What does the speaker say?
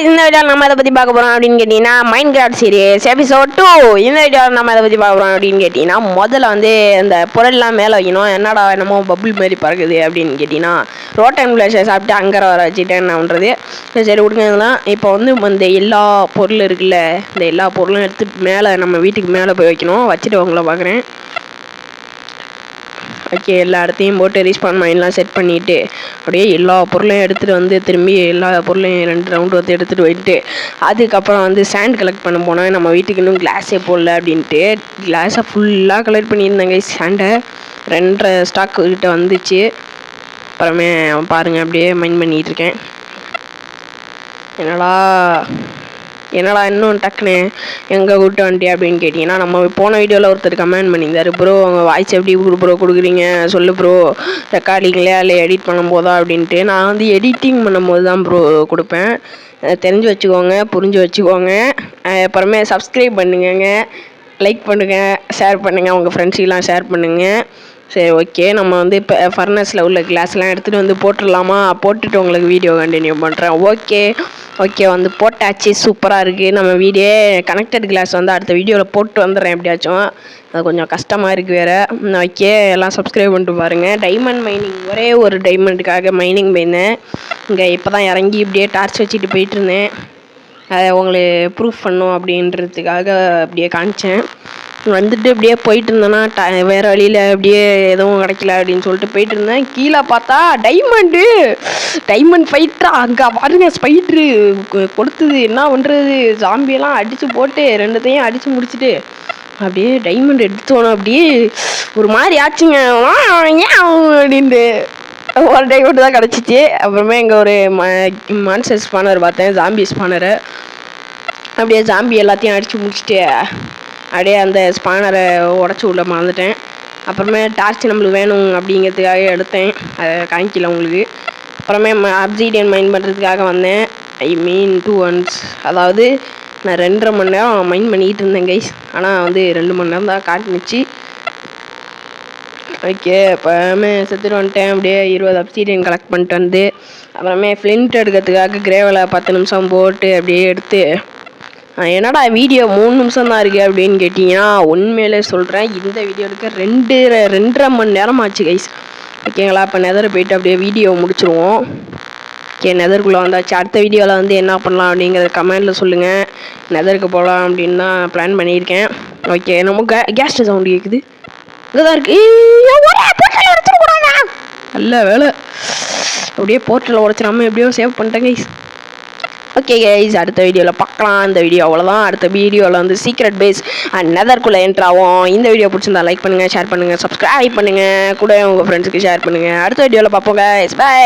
இந்த வீடியோ நம்ம அதை பற்றி பார்க்க போகிறோம் அப்படின்னு கேட்டிங்கன்னா மைன்கிராஃப்ட் சீரிஸ் எபிசோட் 2. இந்த வீடியோ நம்ம அதை பற்றி பார்க்க போகிறோம் அப்படின்னு கேட்டிங்கன்னா முதல்ல வந்து இந்த பொருள்லாம் மேலே வைக்கணும். என்னடா என்னமோ பபுள் மாரி பறக்குது அப்படின்னு கேட்டிங்கன்னா ரோட்டன் பிளேஷை சாப்பிட்டு அங்கரை வர வச்சுட்டு என்ன பண்ணுறது. சரி விடுங்கலாம். இப்போ வந்து இந்த எல்லா பொருள் இருக்குல்ல, இந்த எல்லா பொருளும் எடுத்துட்டு மேலே நம்ம வீட்டுக்கு மேலே போய் வைக்கணும். வச்சுட்டு உங்களை பார்க்குறேன். ஓகே, எல்லா இடத்தையும் போட்டு ரீஸ்பான் மைன்லாம் செட் பண்ணிவிட்டு அப்படியே எல்லா பொருளையும் எடுத்துகிட்டு வந்து திரும்பி எல்லா பொருளையும் 2 ரவுண்டு வந்து எடுத்துகிட்டு போயிட்டு அதுக்கப்புறம் வந்து சாண்ட் கலெக்ட் பண்ண போனோம். நம்ம வீட்டுக்கு இன்னும் கிளாஸே போடல அப்படின்ட்டு கிளாஸை ஃபுல்லாக கலெக்ட் பண்ணியிருந்தாங்க. சாண்டை 2.5 ஸ்டாக் கிட்ட வந்துச்சு. அப்புறமே பாருங்கள் அப்படியே மைண்ட் பண்ணிகிட்ருக்கேன். என்னடா இன்னும் டக்குன்னு எங்கே கூப்பிட்டு வந்துட்டே அப்படின்னு கேட்டிங்கன்னா, நம்ம போன வீடியோவில் ஒருத்தர் கமெண்ட் பண்ணியிருந்தார், ப்ரோ உங்கள் வாய்ஸ் எப்படி ப்ரோ கொடுக்குறீங்க சொல்லு ப்ரோ, ரெக்கார்டிங்லையா இல்லை எடிட் பண்ணும்போதா அப்படின்ட்டு. நான் வந்து எடிட்டிங் பண்ணும்போது தான் ப்ரோ கொடுப்பேன். தெரிஞ்சு வச்சுக்கோங்க, புரிஞ்சு வச்சுக்கோங்க. அப்புறமே சப்ஸ்கிரைப் பண்ணுங்க, லைக் பண்ணுங்கள், ஷேர் பண்ணுங்கள், உங்கள் ஃப்ரெண்ட்ஸுக்கெலாம் ஷேர் பண்ணுங்கள். சரி ஓகே, நம்ம வந்து இப்போ ஃபர்னஸில் உள்ள கிளாஸ்லாம் எடுத்துகிட்டு வந்து போட்டுடலாமா? போட்டுட்டு உங்களுக்கு வீடியோ கண்டினியூ பண்ணுறேன். ஓகே வந்து போட்டாச்சு, சூப்பராக இருக்குது. நம்ம வீடியோ கனெக்டட் கிளாஸ் வந்து அடுத்த வீடியோவில் போட்டு வந்துடுறேன் எப்படியாச்சும். அது கொஞ்சம் கஷ்டமாக இருக்குது வேறு. ஓகே, எல்லாம் சப்ஸ்கிரைப் பண்ணிட்டு பாருங்கள். டைமண்ட் மைனிங் ஒரே ஒரு டைமண்டுக்காக மைனிங் போயிருந்தேன். இங்கே இப்போ தான் இறங்கி இப்படியே டார்ச் வச்சுட்டு போயிட்டுருந்தேன். அதை உங்களுக்கு ப்ரூஃப் பண்ணும் அப்படின்றதுக்காக அப்படியே காமிச்சேன். வந்துட்டு அப்படியே போயிட்டு இருந்தேன்னா வேறு வழியில் அப்படியே எதுவும் கிடைக்கல அப்படின்னு சொல்லிட்டு போயிட்டு இருந்தேன். கீழே பார்த்தா டைமண்ட் ஃபைட்ரா, அங்கே பாருங்க ஸ்பைட்ரு கொடுத்தது. என்ன பண்ணுறது, ஜாம்பியெல்லாம் அடித்து போட்டு 2த்தையும் அடித்து முடிச்சுட்டு அப்படியே டைமண்ட் எடுத்தோணும். அப்படியே ஒரு மாதிரி ஆச்சுங்க அப்படின்ட்டு ஒரு டைமண்ட் தான் கிடச்சிச்சு. அப்புறமே இங்கே ஒரு மான்ஸ்டர் ஸ்பானர் பார்த்தேன், ஜாம்பி ஸ்பானரை. அப்படியே ஜாம்பி எல்லாத்தையும் அடித்து முடிச்சுட்டு அப்படியே அந்த ஸ்பானரை உடச்சி உள்ள மறந்துட்டேன். அப்புறமே டார்ச் நம்மளுக்கு வேணும் அப்படிங்கிறதுக்காக எடுத்தேன், அதை காமிக்கல உங்களுக்கு. அப்புறமே அப்சீடியன் மைன் பண்ணுறதுக்காக வந்தேன். 2 hours, அதாவது நான் 2.5 மணி நேரம் மைன் பண்ணிக்கிட்டு இருந்தேன் கைஸ். ஆனால் வந்து 2 மணி நேரம் தான் காட்டுனுச்சு. ஓகே, அப்புறமே செத்துட்டு வந்துட்டேன். அப்படியே 20 அப்சீடியன் கலெக்ட் பண்ணிட்டு வந்து அப்புறமே ஃப்ளின்ட் எடுக்கிறதுக்காக கிரேவில் 10 நிமிஷம் போட்டு அப்படியே எடுத்து, என்னடா வீடியோ 3 நிமிஷம் தான் இருக்குது அப்படின்னு கேட்டிங்கன்னா உண்மையிலே சொல்கிறேன், இந்த வீடியோவுக்கு 2.5 மணி நேரம் ஆச்சு கைஸ். ஓகேங்களா, இப்போ நெதர் போயிட்டு அப்படியே வீடியோ முடிச்சுருவோம். ஓகே, நெதருக்குள்ளே வந்தாச்சு. அடுத்த வீடியோவில் வந்து என்ன பண்ணலாம் அப்படிங்கிறத கமெண்டில் சொல்லுங்கள். நெதருக்கு போகலாம் அப்படின்னு தான் பிளான் பண்ணியிருக்கேன். ஓகே, நம்ம கேஸ் சவுண்டு கேட்குது, இங்கே தான் இருக்குது. நல்ல வேலை, அப்படியே போர்ட்டலில் உடச்சிடாமல் எப்படியோ சேவ் பண்ணிட்டேன் கைஸ். ஓகே கைஸ், அடுத்த வீடியோவில் பார்க்கலாம். இந்த வீடியோ அவ்வளோதான். அடுத்த வீடியோவில் வந்து சீக்ரெட் பேஸ் அண்ட் நெதர்க்குள்ளே என்ட்ரு ஆகும். இந்த வீடியோ பிடிச்சிருந்தா லைக் பண்ணுங்கள், ஷேர் பண்ணுங்கள், சப்ஸ்கிரைப் பண்ணுங்கள், கூட உங்கள் ஃப்ரெண்ட்ஸுக்கு ஷேர் பண்ணுங்கள். அடுத்த வீடியோவில் பார்ப்போம் கைஸ், பை.